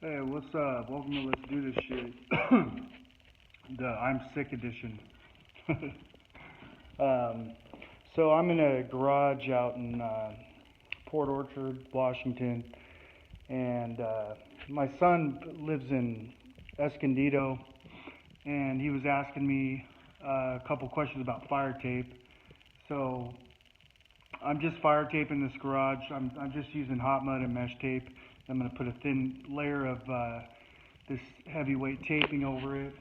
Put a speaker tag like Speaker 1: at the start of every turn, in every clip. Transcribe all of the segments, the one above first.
Speaker 1: Hey, what's up? Welcome to Let's Do This Shit. The I'm Sick edition. um, so I'm in a garage out in Port Orchard, Washington, and my son lives in Escondido, and he was asking me a couple questions about fire tape. So I'm just fire taping this garage. I'm just using hot mud and mesh tape. I'm going to put a thin layer of this heavyweight taping over it,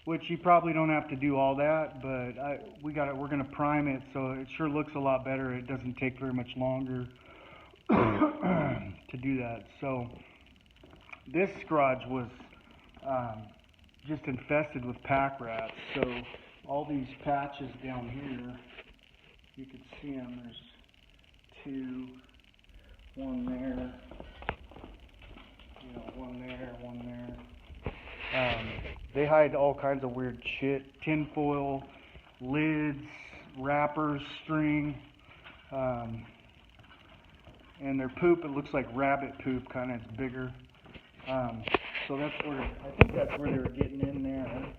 Speaker 1: which you probably don't have to do all that, but we're going to prime it so it sure looks a lot better. It doesn't take very much longer to do that. So this garage was just infested with pack rats. So all these patches down here, you can see them. There's two. One there, one there, one there. They hide all kinds of weird shit. Tinfoil, lids, wrappers, string, and their poop, it looks like rabbit poop, kind of, it's bigger. So I think that's where they were getting in there.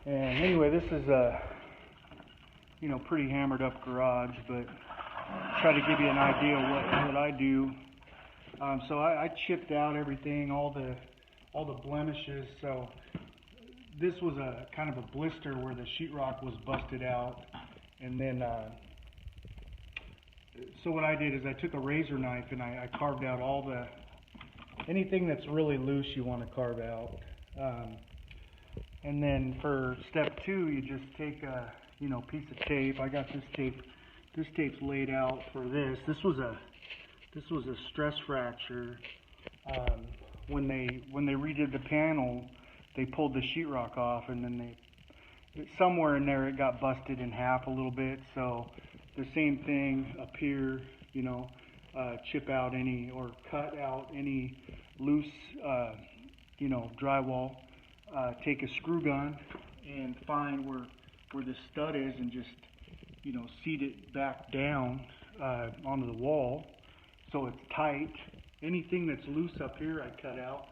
Speaker 1: And anyway, this is a, pretty hammered up garage, but try to give you an idea of what I do. So I chipped out everything, all the blemishes. So this was a kind of a blister where the sheetrock was busted out, and then so what I did is I took a razor knife and I carved out all anything that's really loose you want to carve out. And then for step 2, you just take a piece of tape. I got this tape. This tape's laid out for this. This was a stress fracture. When they redid the panel, they pulled the sheetrock off, and then somewhere in there it got busted in half a little bit. So the same thing up here, chip out any or cut out any loose, drywall. Take a screw gun and find where the stud is, and just seat it back down onto the wall so it's tight. Anything that's loose up here I cut out.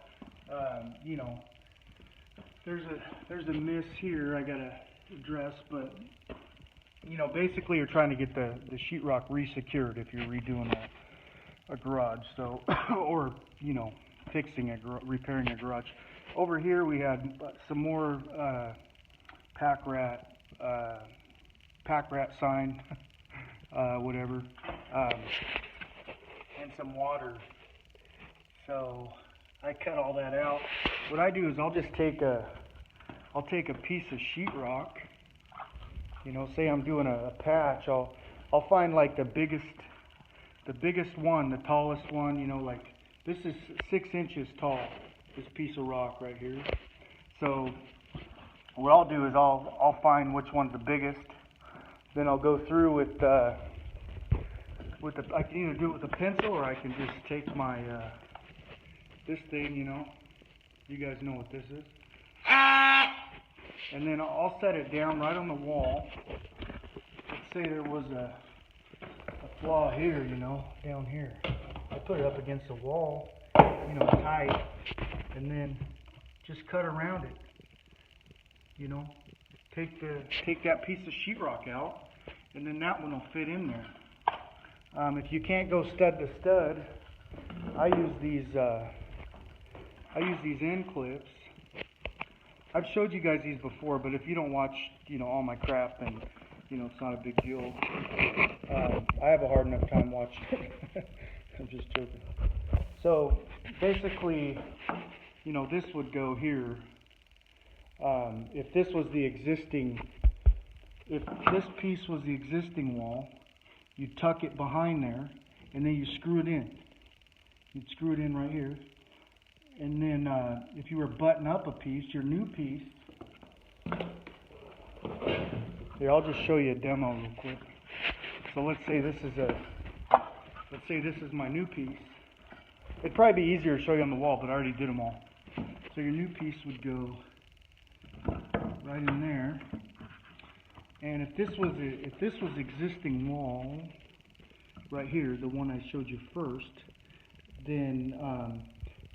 Speaker 1: There's a miss here I gotta address, but basically you're trying to get the sheetrock re-secured if you're redoing a garage. So or repairing a garage. Over here we had some more pack rat sign, whatever, and some water. So I cut all that out. What I do is I'll take a piece of sheetrock. Say I'm doing a patch. I'll find like the biggest one, the tallest one. Like this is 6 inches tall. This piece of rock right here. So what I'll do is I'll find which one's the biggest. Then I'll go through with I can either do it with a pencil, or I can just take my this thing, you guys know what this is, and then I'll set it down right on the wall. Let's say there was a flaw here, down here. I put it up against the wall, tight, and then just cut around it. Take that piece of sheetrock out, and then that one will fit in there. If you can't go stud to stud, I use these end clips. I've showed you guys these before, but if you don't watch, all my crap, then it's not a big deal. I have a hard enough time watching it. I'm just joking. So basically, this would go here. If this piece was the existing wall, you tuck it behind there, and then you screw it in. You'd screw it in right here. And then if you were button up a piece, your new piece, here, I'll just show you a demo real quick. So let's say this is my new piece. It'd probably be easier to show you on the wall, but I already did them all. So your new piece would go right in there. And if this was existing wall right here, the one I showed you first, then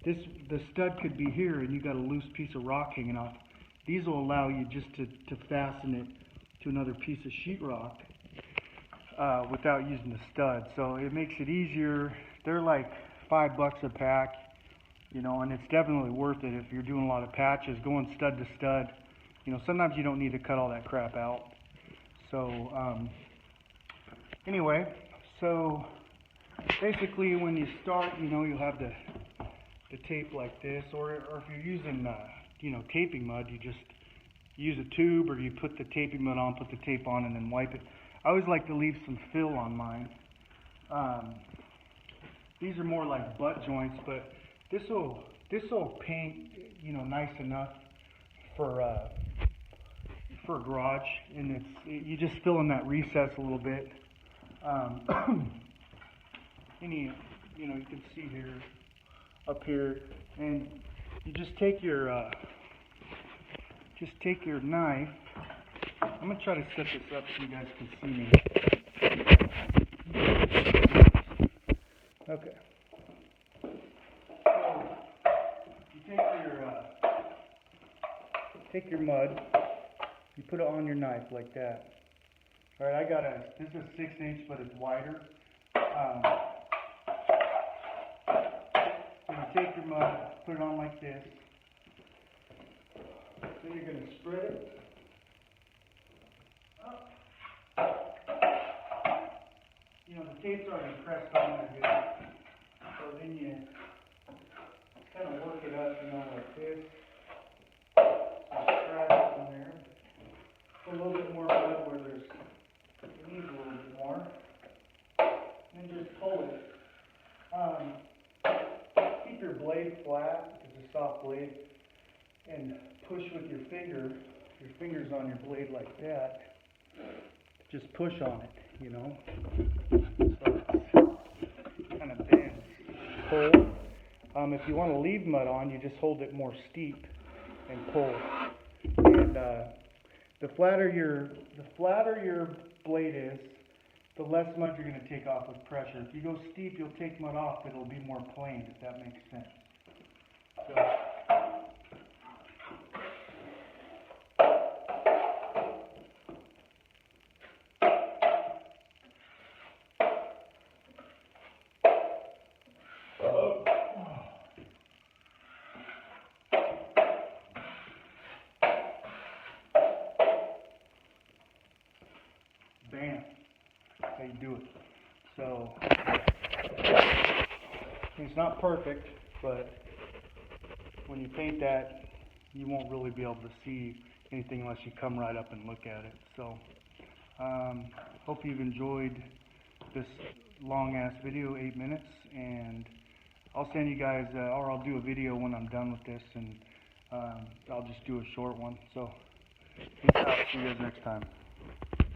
Speaker 1: the stud could be here and you got a loose piece of rock hanging off. These will allow you just to fasten it to another piece of sheetrock without using the stud. So it makes it easier. They're like $5 a pack, you know, and it's definitely worth it if you're doing a lot of patches, going stud to stud. You know, sometimes you don't need to cut all that crap out. So anyway, so basically when you start, you know, you'll have the tape like this, or if you're using you know, taping mud, you just use a tube, or you put the taping mud on, put the tape on, and then wipe it. I always like to leave some fill on mine. These are more like butt joints, but this will paint, you know, nice enough for a garage, and you just fill in that recess a little bit. You know, you can see here, up here, and you just take your knife. I'm gonna try to set this up so you guys can see me. Okay. So you take your mud, you put it on your knife like that. All right, this is a 6-inch, but it's wider. So you take your mud, put it on like this. Then you're going to spread it up. You know, the tape's already pressed on there good. So then you kind of work it up, you know, like this. Scratch it in there. Put a little bit more mud where it needs a little bit more. And then just pull it. Keep your blade flat, it's a soft blade, and push with your fingers on your blade like that. Just push on it, you know. So it kind of bends. Pull. If you want to leave mud on, you just hold it more steep and pull. And the flatter your blade is, the less mud you're going to take off with pressure. If you go steep, you'll take mud off, but it'll be more plain, if that makes sense. So, bam, that's how you do it. So it's not perfect, but when you paint that, you won't really be able to see anything unless you come right up and look at it. So hope you've enjoyed this long ass video, 8 minutes, and I'll send you guys or I'll do a video when I'm done with this, and I'll just do a short one. So peace out, see you guys next time.